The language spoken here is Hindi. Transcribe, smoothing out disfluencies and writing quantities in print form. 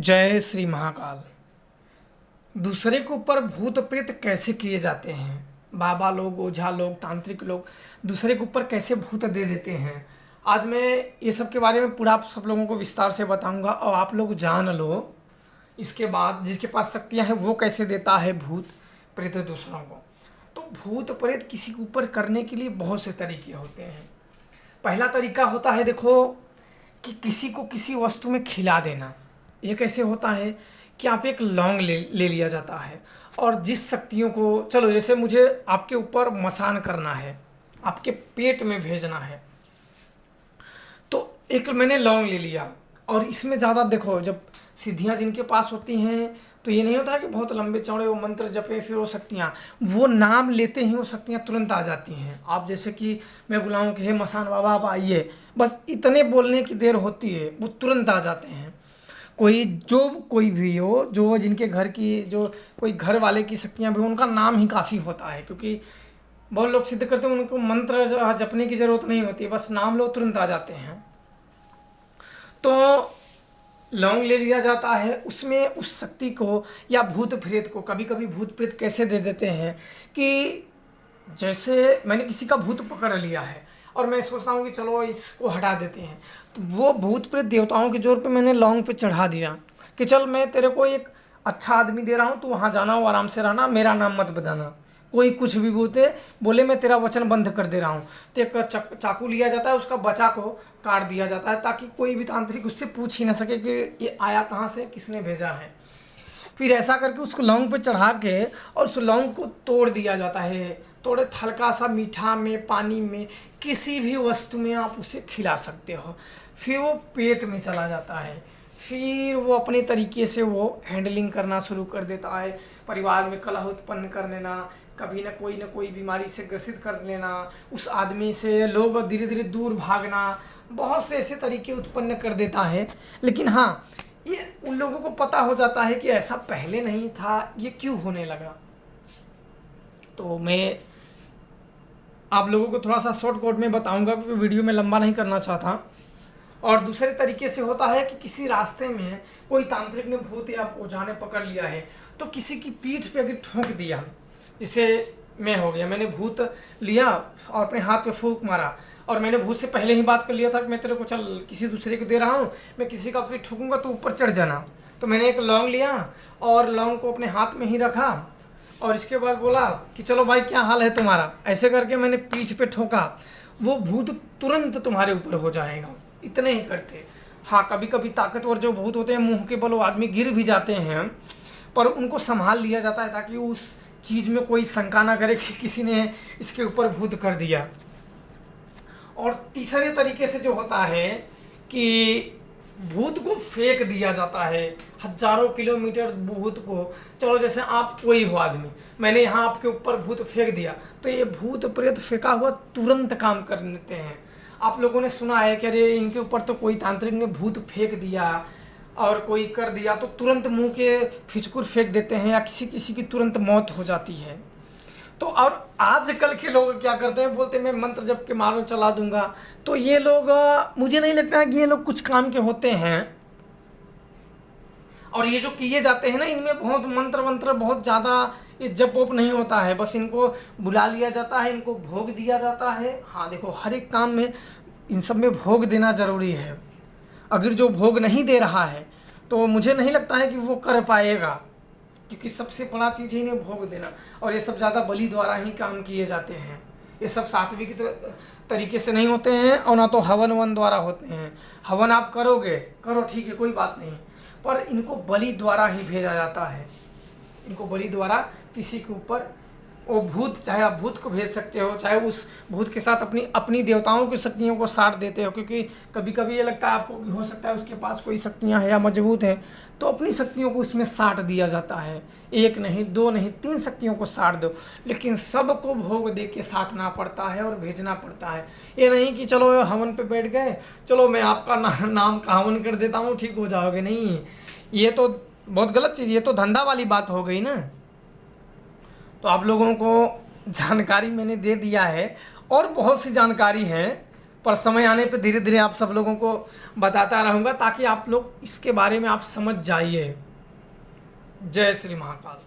जय श्री महाकाल। दूसरे के ऊपर भूत प्रेत कैसे किए जाते हैं? बाबा लोग, ओझा लोग, तांत्रिक लोग दूसरे के ऊपर कैसे भूत दे देते हैं? आज मैं ये सब के बारे में पूरा आप सब लोगों को विस्तार से बताऊंगा और आप लोग जान लो। इसके बाद जिसके पास शक्तियां हैं वो कैसे देता है भूत प्रेत दूसरों को। तो भूत प्रेत किसी के ऊपर करने के लिए बहुत से तरीके होते हैं। पहला तरीका होता है, देखो, कि किसी को किसी वस्तु में खिला देना। ये कैसे होता है कि आप एक लौंग ले लिया जाता है और जिस शक्तियों को, चलो जैसे मुझे आपके ऊपर मसान करना है, आपके पेट में भेजना है, तो एक मैंने लौंग ले लिया। और इसमें ज़्यादा देखो, जब सिद्धियाँ जिनके पास होती हैं तो ये नहीं होता है कि बहुत लंबे चौड़े वो मंत्र जपे फिर वो शक्तियाँ, वो नाम लेते ही वो शक्तियाँ तुरंत आ जाती हैं। आप जैसे कि मैं बुलाऊं कि हे मसान बाबा आप आइए, बस इतने बोलने की देर होती है, वो तुरंत आ जाते हैं। कोई भी हो, जो जिनके घर की, जो कोई घर वाले की शक्तियाँ भी, उनका नाम ही काफ़ी होता है, क्योंकि बहुत लोग सिद्ध करते हैं उनको मंत्र जपने की ज़रूरत नहीं होती, बस नाम लो तुरंत आ जाते हैं। तो लौंग ले लिया जाता है, उसमें उस शक्ति को या भूत प्रेत को, कभी कभी भूत प्रेत कैसे दे देते हैं कि जैसे मैंने किसी का भूत पकड़ लिया है और मैं सोचता हूँ कि चलो इसको हटा देते हैं, तो वो भूत प्रेत देवताओं के जोर पे मैंने लौंग पे चढ़ा दिया कि चल मैं तेरे को एक अच्छा आदमी दे रहा हूँ, तू वहाँ जाना हो, आराम से रहना, मेरा नाम मत बताना, कोई कुछ भी बोले मैं तेरा वचन बंद कर दे रहा हूँ। तो एक चाकू लिया जाता है, उसका बचा को काट दिया जाता है ताकि कोई भी तांत्रिक उससे पूछ ही ना सके कि ये आया कहाँ से, किसने भेजा है। फिर ऐसा करके उसको लौंग पे चढ़ा के और उस लौंग को तोड़ दिया जाता है। थोड़े हल्का सा मीठा में, पानी में, किसी भी वस्तु में आप उसे खिला सकते हो। फिर वो पेट में चला जाता है, फिर वो अपने तरीके से वो हैंडलिंग करना शुरू कर देता है। परिवार में कलह उत्पन्न कर लेना, कभी ना कोई बीमारी से ग्रसित कर लेना, उस आदमी से लोग धीरे धीरे दूर भागना, बहुत से ऐसे तरीके उत्पन्न कर देता है। लेकिन हाँ, ये उन लोगों को पता हो जाता है कि ऐसा पहले नहीं था, ये क्यों होने लगा। तो मैं आप लोगों को थोड़ा सा शॉर्ट कोट में बताऊंगा क्योंकि वीडियो में लंबा नहीं करना चाहता। और दूसरे तरीके से होता है कि किसी रास्ते में कोई तांत्रिक ने, भूत या ओझा ने पकड़ लिया है, तो किसी की पीठ पे अगर ठोंक दिया, जैसे मैं हो गया, मैंने भूत लिया और अपने हाथ पे फूंक मारा और मैंने भूत से पहले ही बात कर लिया था कि मैं तेरे को चल किसी दूसरे को दे रहा हूँ, मैं किसी का फिर ठूकूंगा तो ऊपर चढ़ जाना। तो मैंने एक लौंग लिया और लौंग को अपने हाथ में ही रखा और इसके बाद बोला कि चलो भाई क्या हाल है तुम्हारा, ऐसे करके मैंने पीठ पे ठोका, वो भूत तुरंत तुम्हारे ऊपर हो जाएगा। इतने ही करते। हाँ, कभी कभी ताकतवर जो भूत होते हैं, मुंह के बल वो आदमी गिर भी जाते हैं, पर उनको संभाल लिया जाता है ताकि उस चीज़ में कोई शंका ना करे कि किसी ने इसके ऊपर भूत कर दिया। और तीसरे तरीके से जो होता है कि भूत को फेंक दिया जाता है, हजारों किलोमीटर भूत को। चलो जैसे आप कोई हो आदमी, मैंने यहाँ आपके ऊपर भूत फेंक दिया, तो ये भूत प्रेत फेंका हुआ तुरंत काम कर लेते हैं। आप लोगों ने सुना है कि अरे इनके ऊपर तो कोई तांत्रिक ने भूत फेंक दिया और कोई कर दिया, तो तुरंत मुंह के फिचकुर फेंक देते हैं या किसी किसी की तुरंत मौत हो जाती है। तो और आजकल के लोग क्या करते हैं, बोलते हैं मैं मंत्र जप के मारो चला दूंगा। तो ये लोग, मुझे नहीं लगता है कि ये लोग कुछ काम के होते हैं। और ये जो किए जाते हैं ना, इनमें बहुत मंत्र बहुत ज़्यादा ये जप वप नहीं होता है, बस इनको बुला लिया जाता है, इनको भोग दिया जाता है। हाँ देखो, हर एक काम में इन सब में भोग देना ज़रूरी है। अगर जो भोग नहीं दे रहा है तो मुझे नहीं लगता है कि वो कर पाएगा, क्योंकि सबसे बड़ा चीज़ है इन्हें भोग देना। और ये सब ज़्यादा बलि द्वारा ही काम किए जाते हैं। ये सब सात्विक तरीके से नहीं होते हैं और ना तो हवन वन द्वारा होते हैं। हवन आप करोगे, करो, ठीक है, कोई बात नहीं, पर इनको बलि द्वारा ही भेजा जाता है। इनको बलि द्वारा किसी के ऊपर वो भूत, चाहे आप भूत को भेज सकते हो, चाहे उस भूत के साथ अपनी देवताओं की शक्तियों को साट देते हो, क्योंकि कभी कभी ये लगता है आपको कि हो सकता है उसके पास कोई शक्तियाँ हैं या मजबूत हैं, तो अपनी शक्तियों को उसमें साट दिया जाता है। एक नहीं, दो नहीं, 3 शक्तियों को साट दो, लेकिन सबको भोग दे के साटना पड़ता है और भेजना पड़ता है। ये नहीं कि चलो हवन पे बैठ गए, चलो मैं आपका नाम का हवन कर देता हूँ, ठीक हो जाओगे। नहीं, ये तो बहुत गलत चीज़, ये तो धंधा वाली बात हो गई ना। तो आप लोगों को जानकारी मैंने दे दिया है और बहुत सी जानकारी है, पर समय आने पे धीरे धीरे आप सब लोगों को बताता रहूँगा, ताकि आप लोग इसके बारे में आप समझ जाइए। जय श्री महाकाल।